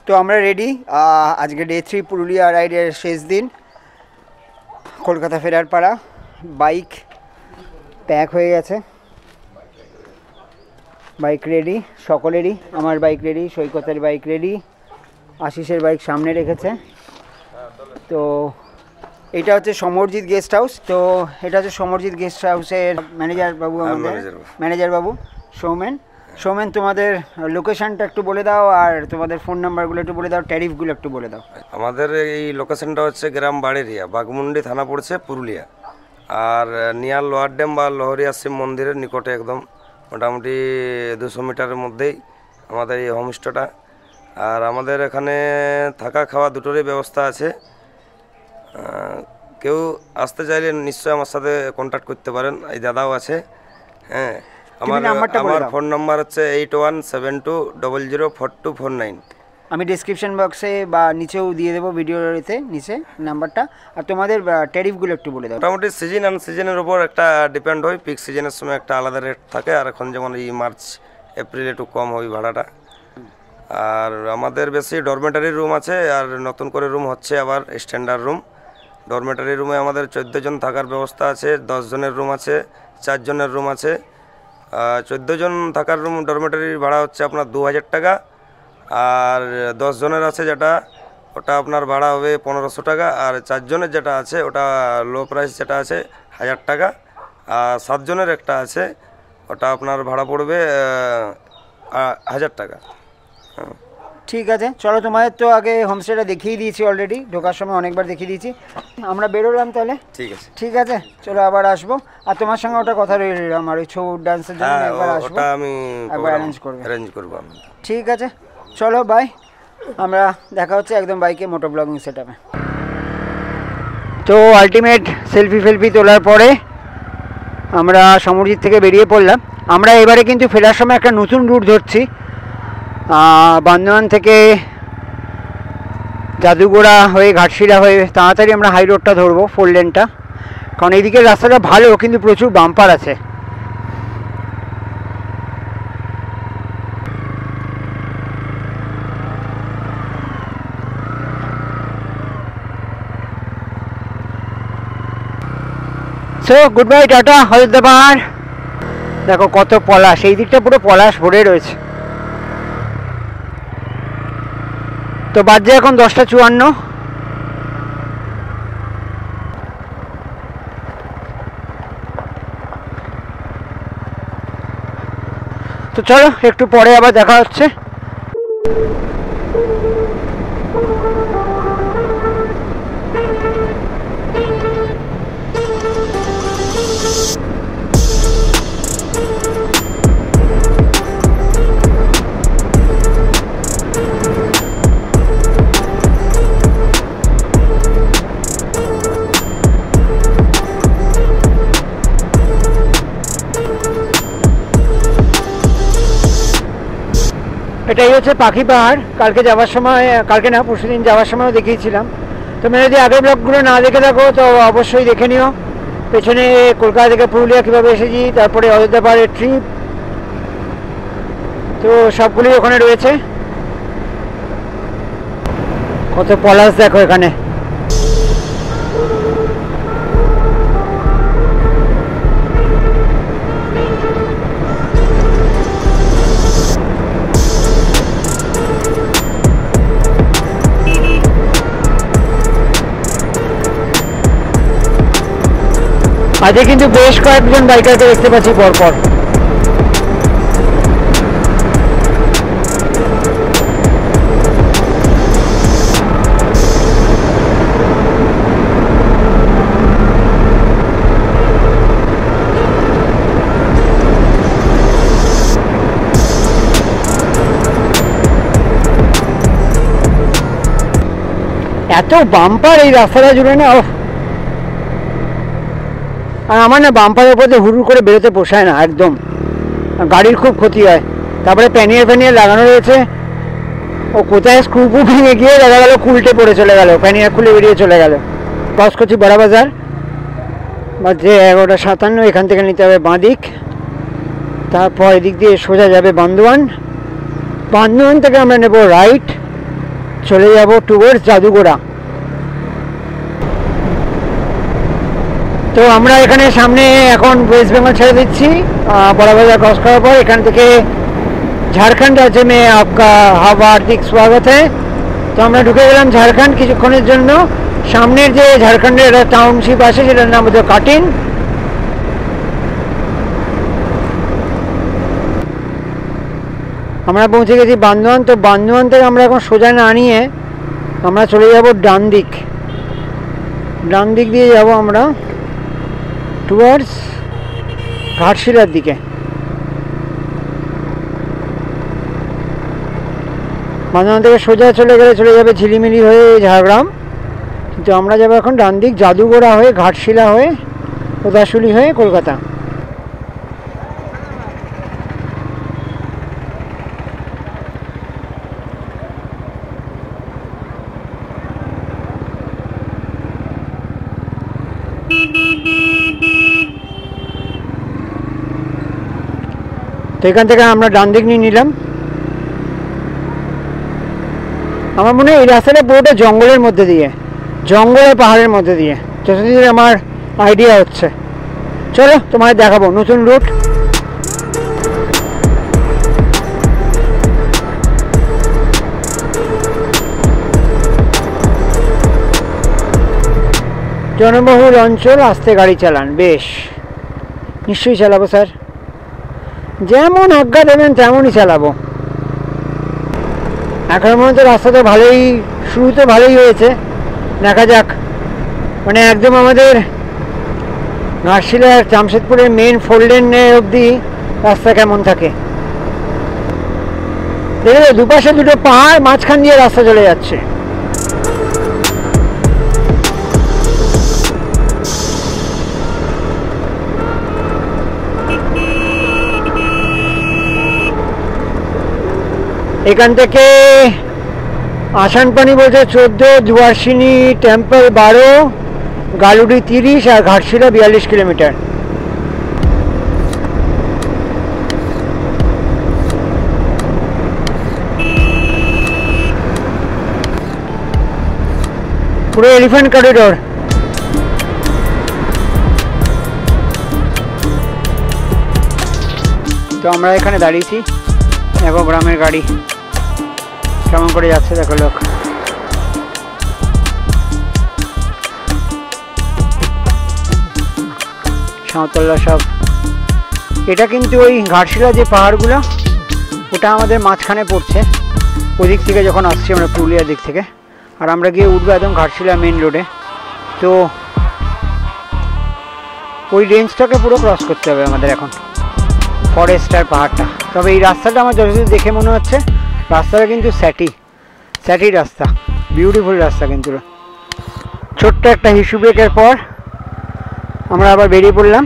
তো আমরা রেডি। আজকে ডে 3 পুরুলিয়া রাইডের শেষ দিন, কলকাতা ফেরার পাড়া। বাইক প্যাক হয়ে গেছে, বাইক রেডি সকলেরই। আমার বাইক রেডি, সৈকতের বাইক রেডি, আশিসের বাইক সামনে রেখেছে। তো এটা হচ্ছে সমরজিৎ গেস্ট হাউস। তো এটা হচ্ছে সমরজিৎ গেস্ট হাউসের ম্যানেজার বাবু, আমাদের ম্যানেজার বাবু সৌমেন, তোমাদের লোকেশনটা একটু বলে দাও, আর তোমাদের ফোন নাম্বারগুলো একটু বলে দাও, ট্যারিফগুলো একটু বলে দাও। আমাদের এই লোকেশনটা হচ্ছে গ্রাম বাড়েরিয়া, বাঘমুন্ডি থানা পড়ছে, পুরুলিয়া। আর নিয়ার লোয়ার ড্যাম বা লহরিয়া শিব মন্দিরের নিকটে, একদম মোটামুটি 200 মিটারের মধ্যেই আমাদের এই হোমস্টেটা। আর আমাদের এখানে থাকা খাওয়া দুটোরই ব্যবস্থা আছে। কেউ আসতে চাইলে নিশ্চয়ই আমার সাথে কন্ট্যাক্ট করতে পারেন, এই দাদাও আছে। হ্যাঁ, আমার ফোন নাম্বার হচ্ছে 8172004249। আমি ডিসক্রিপশন বক্সে বা নিচেও দিয়ে দেবো, ভিডিওতে নিচে নাম্বারটা। আর তোমাদের ট্যারিফগুলো একটু বলে দাও। মোটামুটি সিজন আন সিজনের উপর একটা ডিপেন্ড হয়। পিক সিজনের সময় একটা আলাদা রেট থাকে, আর এখন যেমন এই মার্চ এপ্রিল একটু কম হয় ভাড়াটা। আর আমাদের বেশি ডরমেটারি রুম আছে, আর নতুন করে রুম হচ্ছে আবার স্ট্যান্ডার্ড রুম। ডরমেটারি রুমে আমাদের 14 জন থাকার ব্যবস্থা আছে, 10 জনের রুম আছে, 4 জনের রুম আছে। 14 জন থাকার রুম ডরমেটারির ভাড়া হচ্ছে আপনার 2000 টাকা। আর 10 জনের আছে যেটা, ওটা আপনার ভাড়া হবে 1500 টাকা। আর 4 জনের যেটা আছে ওটা লো প্রাইস যেটা আছে 1000 টাকা। আর 7 জনের একটা আছে, ওটা আপনার ভাড়া পড়বে 1000 টাকা। ঠিক আছে, চলো। তোমাদের তো আগে হোমস্টেটা দেখিয়ে দিয়েছি অলরেডি, ঢোকার সময় অনেকবার দেখিয়ে দিয়েছি। আমরা বেরোলাম তাহলে। ঠিক আছে, চলো আবার আসবো। আর তোমার সঙ্গে ওটা কথা রইল, আমার ওই ছৌ ডান্সের জন্য একবার আসবো, আমি একবার অ্যারেঞ্জ করবো। ঠিক আছে, চলো বাই। আমরা দেখা হচ্ছে একদম বাইকে মোটো ব্লগিং সেটআপে। তো আলটিমেট সেলফি তোলার পরে আমরা সমরজিৎ থেকে বেরিয়ে পড়লাম। আমরা এবারে কিন্তু ফেরার সময় একটা নতুন রুট ধরছি, বান্দোয়ান থেকে জাদুগোড়া হয়ে ঘাটশিলা হয়ে তাড়াতাড়ি আমরা হাই রোডটা ধরবো, 4 লেনটা। কারণ এইদিকের রাস্তাটা ভালো, কিন্তু প্রচুর বাম্পার আছে। সো গুড বাই, টাটা, হলদেবার। দেখো কত পলাশ, এই দিকটা পুরো পলাশ ভরে রয়েছে। তো বাজে এখন 10:54। তো চলো একটু পরে আবার দেখা হচ্ছে। এটাই হচ্ছে পাখি পাহাড়। কালকে যাওয়ার সময়, কালকে না পরশু দিন যাওয়ার সময়ও দেখিয়েছিলাম। তোমরা যদি আগের ব্লগগুলো না দেখে থাকো তো অবশ্যই দেখে নিও। পেছনে কলকাতা থেকে পুরুলিয়া কীভাবে এসেছি, তারপরে অযোধ্যা পাহাড়ের ট্রিপ, তো সবগুলোই ওখানে রয়েছে। কত পলাশ দেখো এখানে। আজকে কিন্তু বেশ কয়েকজন বাইকারকে দেখতে পাচ্ছি পরপর। এত বাম্পার এই রাস্তাটা জুড়ে না, আর আমার না বাম্পারের উপর দিয়ে হুড় করে বেরোতে পোষায় না একদম, গাড়ির খুব ক্ষতি হয়। তারপরে প্যানিয়ার লাগানো রয়েছে, ও কোথায় স্ক্রু ভেঙে গিয়ে দেখা গেল উল্টে পড়ে চলে গেল, প্যানিয়ার খুলে বেরিয়ে চলে গেল। ক্রস করছি বড় বাজার, বাজে 11:57। এখান থেকে নিতে হবে বাঁদিক, তারপর এদিক দিয়ে সোজা যাবে বান্দোয়ান। বান্দোয়ান থেকে আমরা নেব রাইট, চলে যাব টুয়ার্ডস জাদুগোড়া। তো আমরা এখানে সামনে এখন ওয়েস্ট বেঙ্গল ছেড়ে দিচ্ছি, बड़ा बाजार क्रॉस করার পর এখান থেকে झारखंड राज्य में आपका हार्दिक स्वागत है। তো আমরা ঢুকে গেলাম ঝাড়খণ্ড কিছুক্ষণের জন্য। সামনের যে ঝাড়খণ্ডের একটা টাউনশিপ আছে সেটার নাম হচ্ছে কাটিন। আমরা পৌঁছে গেছি বান্দোয়ান। তো বান্দোয়ান থেকে আমরা এখন সোজা না নিয়ে আমরা চলে যাব ডান দিক, ডান দিক দিয়ে যাব আমরা টুয়ার্ডস ঘাটশিলার দিকে। বান্দোয়ান থেকে সোজা চলে গেলে চলে যাবে ঝিলিমিলি হয়ে ঝাড়গ্রাম, কিন্তু আমরা যাবো এখন ডান দিক জাদুগোড়া হয়ে ঘাটশিলা হয়ে উদাসুলি হয়ে কলকাতা। তো এখান থেকে আমরা ডান দিক নিয়ে নিলাম। আমার মনে হয় এই রাস্তাটা পুরোটা জঙ্গলের মধ্যে দিয়ে, জঙ্গলের পাহাড়ের মধ্যে দিয়ে, যতদিন আমার আইডিয়া হচ্ছে। চলো তোমায় দেখাবো নতুন রুট। জনবহুল অঞ্চল, আস্তে গাড়ি চালান। বেশ, নিশ্চয়ই চালাবো স্যার, যেমন আজ্ঞা দেবেন তেমনই চালাবো। এখন পর্যন্ত রাস্তা তো ভালোই, শুরু তো ভালোই হয়েছে, দেখা যাক। মানে একদম আমাদের ঘাটশিলা জামশেদপুরের মেন 4 লেনের অবধি রাস্তা কেমন থাকে দেখবে। দুপাশে দুটো পাহাড়, মাঝখান দিয়ে রাস্তা চলে যাচ্ছে। এখান থেকে আসানপানি বলছে 14, দুয়ারসিনী টেম্পল 12, গালুডি 30 আর ঘাটশিলা 42 কিলোমিটার। পুরো এলিফ্যান্ট করিডোর। তো আমরা এখানে দাঁড়িয়েছি, দেখো গ্রামের গাড়ি কেমন করে যাচ্ছে, দেখো লোক। সাঁওতালরা সব। এটা কিন্তু ওই ঘাটশিলা যে পাহাড়গুলো, ওটা আমাদের মাঝখানে পড়ছে ওদিক থেকে যখন আসছি আমরা পুরুলিয়ার দিক থেকে। আর আমরা গিয়ে উঠবো একদম ঘাটশিলা মেন রোডে। তো ওই রেঞ্জটাকে পুরো ক্রস করতে হবে আমাদের এখন, ফরেস্টার পাহাড়টা। তবে এই রাস্তাটা আমার যতদূর দেখে মনে হচ্ছে রাস্তাটা কিন্তু স্যাটি রাস্তা, বিউটিফুল রাস্তা। কিন্তু ছোট্ট একটা হিসু ব্রেকের পর আমরা আবার বেরিয়ে পড়লাম।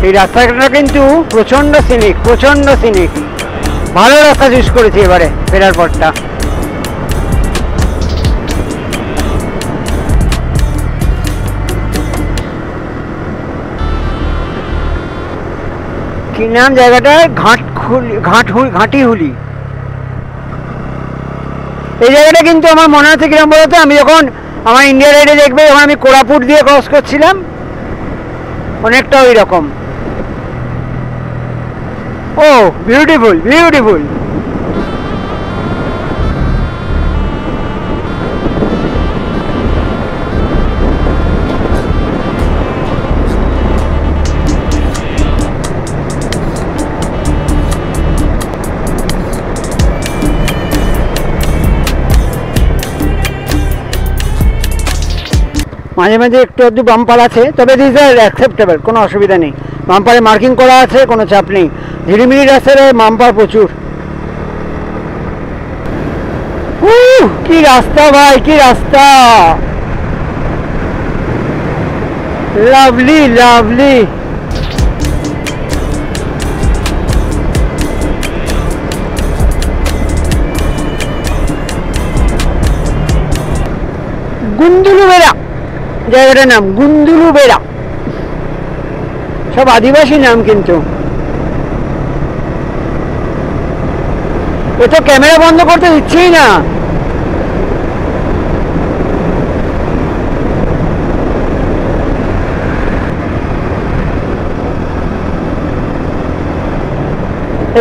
এই রাস্তাটা কিন্তু প্রচণ্ড সিনিক, ভালো রাস্তা চুজ করেছি এবারে ফেরার পরটা। কি নাম জায়গাটার? ঘাটিহুলি। এই জায়গাটা কিন্তু আমার মনে হচ্ছে কিরকম বলতো, আমি যখন আমার ইন্ডিয়া রাইডে দেখবে যখন আমি কোরাপুট দিয়ে ক্রস করছিলাম, অনেকটা ওই রকম। ও বিউটিফুল। মাঝে মাঝে একটু আধটু বাম্পার আছে, তবে দিস আর অ্যাকসেপ্টেবল, কোনো অসুবিধা নেই। বাম্পারে মার্কিং করা আছে, কোনো চাপ নেই। ঝিরিমিরি রাস্তায় বাম্পার প্রচুর। কি রাস্তা ভাই, কি রাস্তা! লাভলি। গুন্দুলু বেড়া জায়গাটার নাম, গুন্দুলু বেড়া। সব আদিবাসী নাম, কিন্তু এ তো ক্যামেরা বন্ধ করতে দিচ্ছেই না।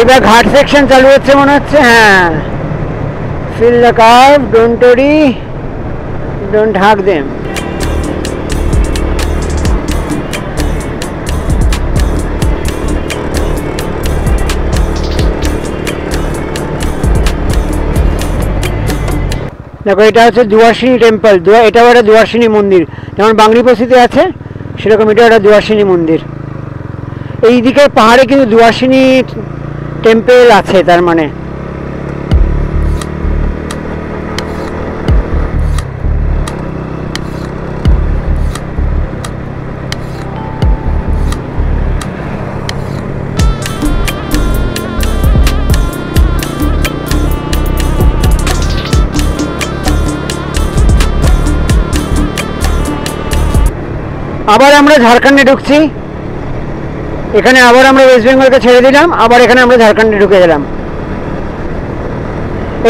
এবার ঘাট সেকশন চালু হচ্ছে মনে হচ্ছে। হ্যাঁ, feel the curve, don't worry, don't hug them. দেখো, এটা হচ্ছে দুয়ার্সিনী টেম্পল। এটাও একটা দুয়ার্সিনী মন্দির, যেমন বাংলিপোসিতে আছে সেরকম এটা একটা দুয়ার্সিনী মন্দির। এই দিকের পাহাড়ে কিন্তু দুয়ার্সিনী টেম্পল আছে, তার মানে। আবার আমরা ঝাড়খণ্ডে ঢুকছি। এখানে আবার আমরা ওয়েস্ট বেঙ্গলকে ছেড়ে দিলাম, আবার এখানে আমরা ঝাড়খণ্ডে ঢুকে গেলাম।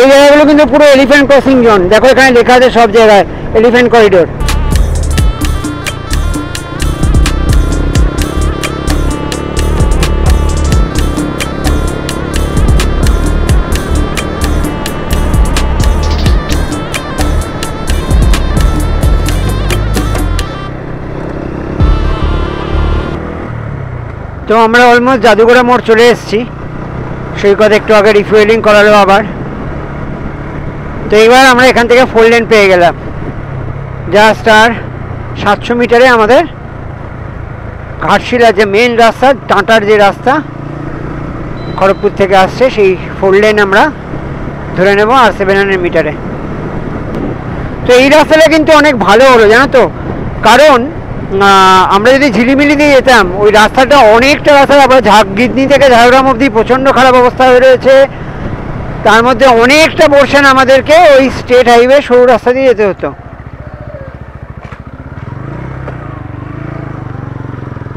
এই জায়গাগুলো কিন্তু পুরো এলিফ্যান্ট ক্রসিং জোন। দেখো, এখানে লেখা আছে সব জায়গায় এলিফ্যান্ট করিডোর। তো আমরা অলমোস্ট জাদুঘরা মোড় চলে এসেছি। সৈকত একটু আগে রিফুয়েলিং করালো আবার। তো এবার আমরা এখান থেকে 4 লেন পেয়ে গেলাম। জাস্ট আর 700 মিটারে আমাদের ঘাটশিলা যে মেন রাস্তা, টাটার যে রাস্তা খড়গপুর থেকে আসছে, সেই 4 লেন আমরা ধরে নেব আর 700 মিটারে। তো এই রাস্তাটা কিন্তু অনেক ভালো হলো, জানো তো। কারণ আমরা যদি ঝিলিমিলি দিয়ে যেতাম, ওই রাস্তাটা অনেকটা রাস্তা, আবার ঝাঁকগিদনি থেকে ঝাড়গ্রাম অবধি প্রচণ্ড খারাপ অবস্থা হয়ে রয়েছে। তার মধ্যে অনেকটা পোর্শন আমাদেরকে ওই স্টেট হাইওয়ে সরু রাস্তা দিয়ে যেতে হতো।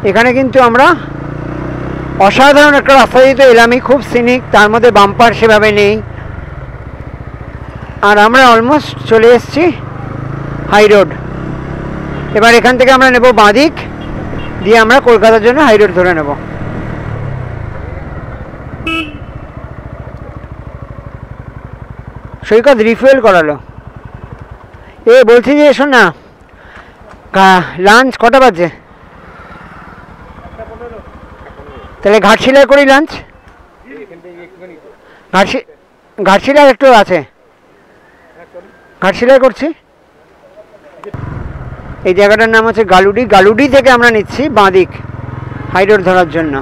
এখানে কিন্তু আমরা অসাধারণ একটা রাস্তা দিয়ে তো এলামই, খুব সিনিক, তার মধ্যে বাম্পার সেভাবে নেই। আর আমরা অলমোস্ট চলে এসেছি হাই রোড। এবার এখান থেকে আমরা নেব বাঁদিক, দিয়ে আমরা কলকাতার জন্য হাই রোড ধরে নেব। সৈকত রিফুয়েল করালো। বলছি যে শোন না, লাঞ্চ কটা বাজে? তাহলে ঘাটশিলায় করি লাঞ্চ। ঘাটশিলায় একটু আছে, ঘাটশিলায় করছি। এই জায়গাটার নাম হচ্ছে গালুডি। গালুডি থেকে আমরা নিচ্ছি বাঁদিক হাই রোড ধরার জন্য।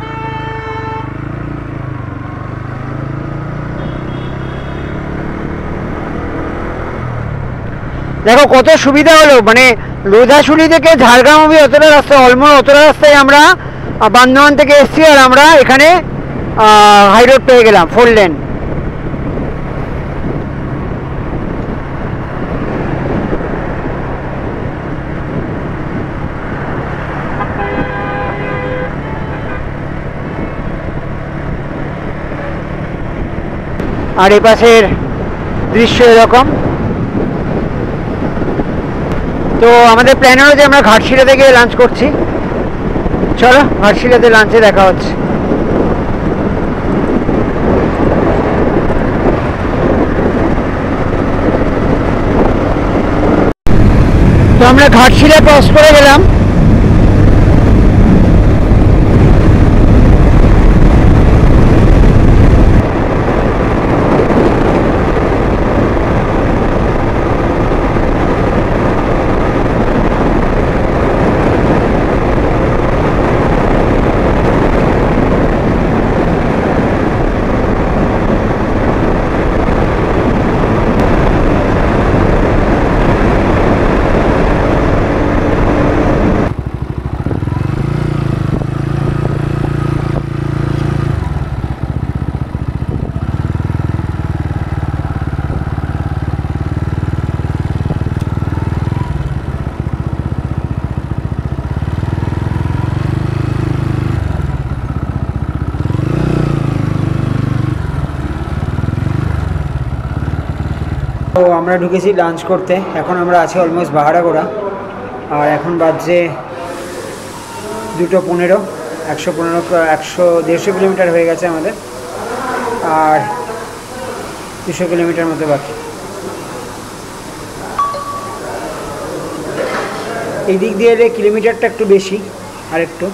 দেখো কত সুবিধা হলো, মানে লোধাশুলি থেকে ঝাড়গ্রাম অবধি অতটা রাস্তা, অলমোস্ট অতটা রাস্তায় আমরা বান্দোয়ান থেকে এসছি, আর আমরা এখানে হাই রোড পেয়ে গেলাম 4 লেন। আর এই পাশের দৃশ্য এরকম। তো আমাদের প্ল্যান হলো যে আমরা ঘাটশিলাতে গিয়ে লাঞ্চ করছি। চলো, ঘাটশিলাতে লাঞ্চে দেখা হচ্ছে। তো আমরা ঘাটশিলা ক্রস করে গেলাম। তো আমরা ঢুকেছি লাঞ্চ করতে। এখন আমরা আছি অলমোস্ট বাহারাগোড়া, আর এখন বাজছে 2:15। 150 কিলোমিটার হয়ে গেছে আমাদের, আর 200 কিলোমিটার মতো বাকি। এই দিক দিয়ে এলে কিলোমিটারটা একটু বেশি আর একটু,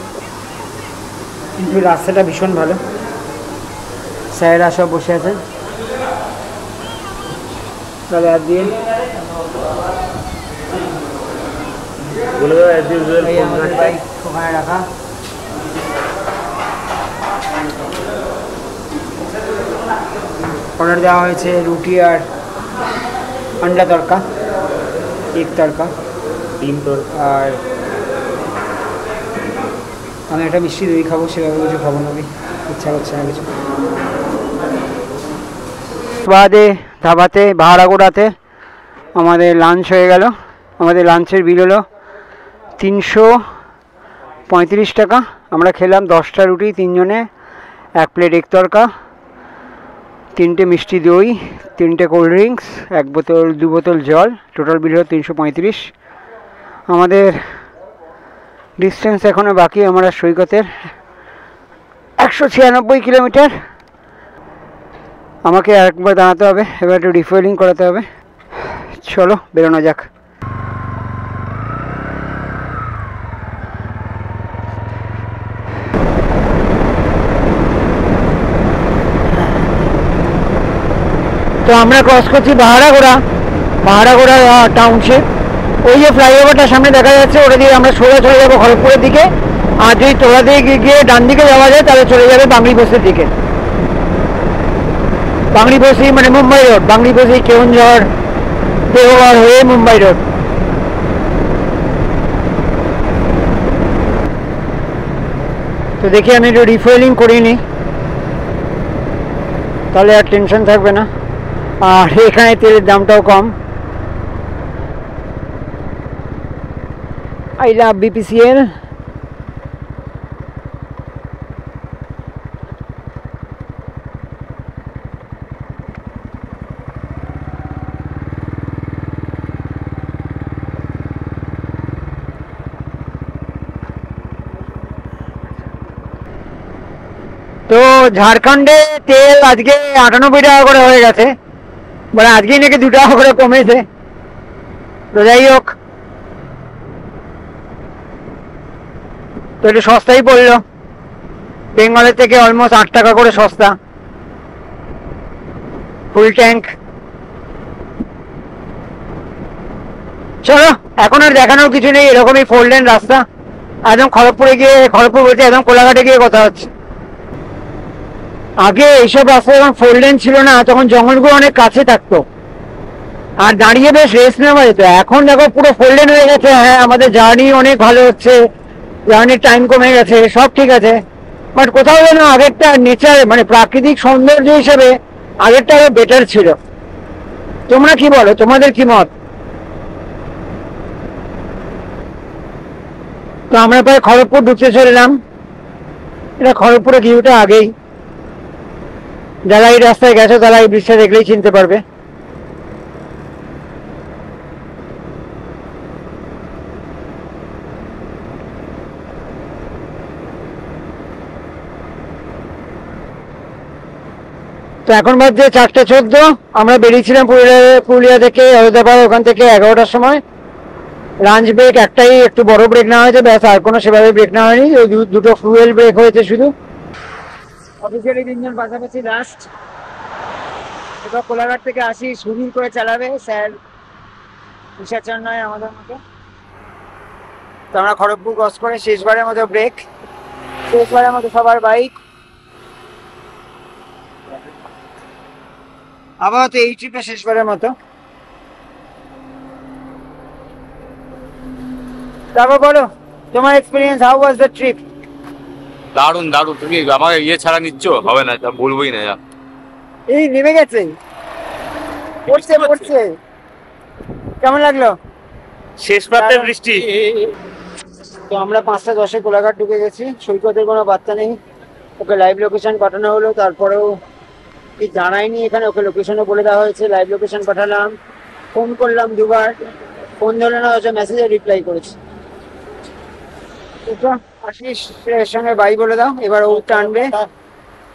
কিন্তু রাস্তাটা ভীষণ ভালো। স্যারেরা সব বসে আছেন, তাহলে আর দিয়ে আমাদের বাইক ওখানে রাখা। অর্ডার দেওয়া হয়েছে রুটি আর আন্ডা তড়কা, এগ তড়কা, ডিম তড়কা, আর আমি একটা মিষ্টি দই খাবো, সেভাবে কিছু খাবো না, ইচ্ছা করছে না কিছু। বাদে ধাবাতে বাহারাগোড়াতে আমাদের লাঞ্চ হয়ে গেল। আমাদের লাঞ্চের বিল হলো 335 টাকা। আমরা খেলাম 10টা রুটি, 3 জনে, 1 প্লেট এগ তড়কা, 3টে মিষ্টি দই, 3টে কোল্ড ড্রিঙ্কস, 2 বোতল জল। টোটাল বিল হলো 335। আমাদের ডিস্টেন্স এখনও বাকি আমরা সৈকতের 196 কিলোমিটার। আমাকে আরেকবার দাঁড়াতে হবে, এবার একটু রিফুয়েলিং করাতে হবে। চলো বেরোনো যাক। তো আমরা ক্রস করছি বাহারাগোড়া টাউনশিপ। ওই যে ফ্লাইওভারটার সামনে দেখা যাচ্ছে, ওটা দিয়ে আমরা সোজা চলে যাবো খড়গপুরের দিকে। আর যদি তোলা দিয়ে গিয়ে ডান দিকে যাওয়া যায় তাহলে চলে যাবে বাংলি বস্তির দিকে। বাংলি বস্তি মানে মুম্বাই রোড, বাংলি বস্তি কেওনঝড় দেওঘর হয়ে মুম্বাই রোড। তো দেখি আমি একটু রিফুয়েলিং করিনি, তাহলে আর টেনশন থাকবে না। আর এখানে তেলের দামটাও কম। I love BPCL। তো ঝাড়খণ্ডে তেল আজকে 98 টাকা করে হয়ে গেছে, মানে আজকেই নাকি 2 টাকা করে কমেছে। তো যাই হোক, তো একটু সস্তাই পড়লো, বেঙ্গলের থেকে অলমোস্ট 8 টাকা করে সস্তা ফুল ট্যাঙ্ক। চলো, এখন আর দেখানোর কিছু নেই, এরকমই 4 লেন রাস্তা। একদম খড়গপুর বলতে একদম কোলাঘাটে গিয়ে কথা হচ্ছে। আগে এইসব রাস্তা যখন 4 লেন ছিল না, তখন জঙ্গলগুলো অনেক কাছে থাকতো আর দাঁড়িয়ে বেশ রেস্ট নেওয়া যেত। এখন দেখো পুরো 4 লেন হয়ে গেছে। হ্যাঁ, আমাদের জার্নি অনেক ভালো হচ্ছে, জার্নির টাইম কমে গেছে, সব ঠিক আছে, বাট কোথাও যেন আগেরটা নেচার মানে প্রাকৃতিক সৌন্দর্য হিসেবে আগেরটা আরো বেটার ছিল। তোমরা কি বলো, তোমাদের কি মত? তো আমরা প্রায় খড়গপুর ঢুকতে চললাম। এটা খড়গপুরের ভিউটা আগেই, যারা এই রাস্তায় গেছে তারা এই ব্রিজটা দেখলেই চিনতে পারবে। তো এখন বাজে 4:14। আমরা বেরিয়েছিলাম পুরুলিয়া থেকে, অযোধ্যাপাড়া, ওখান থেকে 11টার সময়। লাঞ্চ ব্রেক একটাই, একটু বড় ব্রেক নেওয়া হয়েছে, ব্যাস, আর কোনো সেভাবে ব্রেক নেওয়া হয়নি। ওই 2টো ফুয়েল ব্রেক হয়েছে শুধু। অফিসিয়ালি 3 জন পাশাপাশি লাস্ট। এবার কোলাঘাট থেকে আসি, সুবির করে চালাবে স্যার, নিশাচর নয় আমাদের মতো। তো আমরা খড়গপুর ক্রস করে শেষবারের মতো ব্রেক, শেষবারের মতো সবার বাইক। আবার তো এই ট্রিপে শেষবারের মতো। তারপর বলো তোমার experience, how was the trip? দারুণ দারুণ। তুমি আমাকে ইয়ে ছাড়া নিচ্ছ, হবে না, তা বলবোই না। এই নেমে গেছে, পড়ছে। কেমন লাগলো? শেষ প্রান্তে বৃষ্টি। তো আমরা 5:10 কোলাঘাট ঢুকে গেছি। সৈকতের কোনো বার্তা নেই, ওকে লাইভ লোকেশন পাঠানো হলো, তারপরেও দাঁড়ায়নি এখানে, ওকে লোকেশনও বলে দেওয়া হয়েছে, লাইভ লোকেশন পাঠালাম, ফোন করলাম দুবার, ফোন ধরে না, হচ্ছে মেসেজে রিপ্লাই করেছে। আশিস এর সঙ্গে বাই বলে দাও, এবার ও টানবে,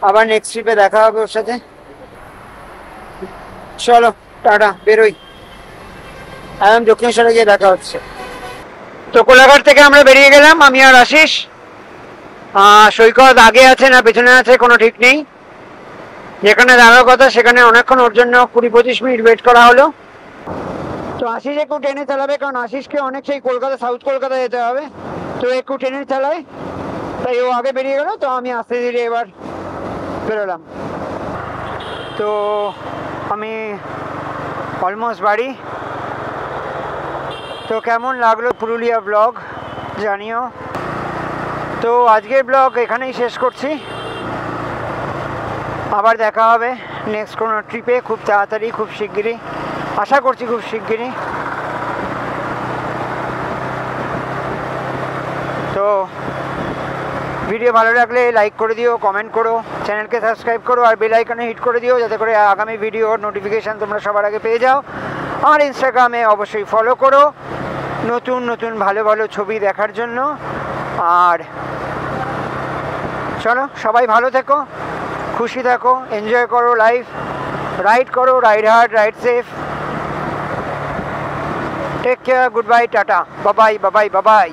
আবার নেক্সট ট্রিপে দেখা হবে ওর সাথে। চলো টাটা, বেরোই, এখন দক্ষিণেশ্বরে গিয়ে দেখা হচ্ছে। তো কোলাঘাট থেকে আমরা বেরিয়ে গেলাম, আমি আর আশিস। সৈকত আগে আছে না পেছনে আছে কোনো ঠিক নেই, যেখানে দাঁড়ার কথা সেখানে অনেকক্ষণ ওর জন্য 20-25 মিনিট ওয়েট করা হলো। তো আশিস একটু ট্রেনে চালাবে, কারণ আশিসকে অনেক সেই কলকাতা, সাউথ কলকাতা যেতে হবে, তো একটু ট্রেনে চালায়, তাই ও আগে বেরিয়ে গেল, তো আমি আস্তে ধীরে এবার বেরোলাম। তো আমি অলমোস্ট বাড়ি। তো কেমন লাগলো পুরুলিয়া ব্লগ জানিও। তো আজকের ব্লগ এখানেই শেষ করছি, আবার দেখা হবে নেক্সট কোনো ট্রিপে খুব তাড়াতাড়ি, খুব শিগগিরই, আশা করছি খুব শিগগিরই। তো ভিডিও ভালো লাগলে লাইক করে দিও, কমেন্ট করো, চ্যানেলকে সাবস্ক্রাইব করো, আর বেল আইকনে হিট করে দিও, যাতে করে আগামী ভিডিওর নোটিফিকেশান তোমরা সবার আগে পেয়ে যাও। আমার ইনস্টাগ্রামে অবশ্যই ফলো করো নতুন নতুন ভালো ভালো ছবি দেখার জন্য। আর চলো সবাই ভালো থেকো, খুশি থাকো, এনজয় করো লাইফ, রাইড করো, ride hard, ride safe, take care, good bye, tata, Babai Babai বাবাই।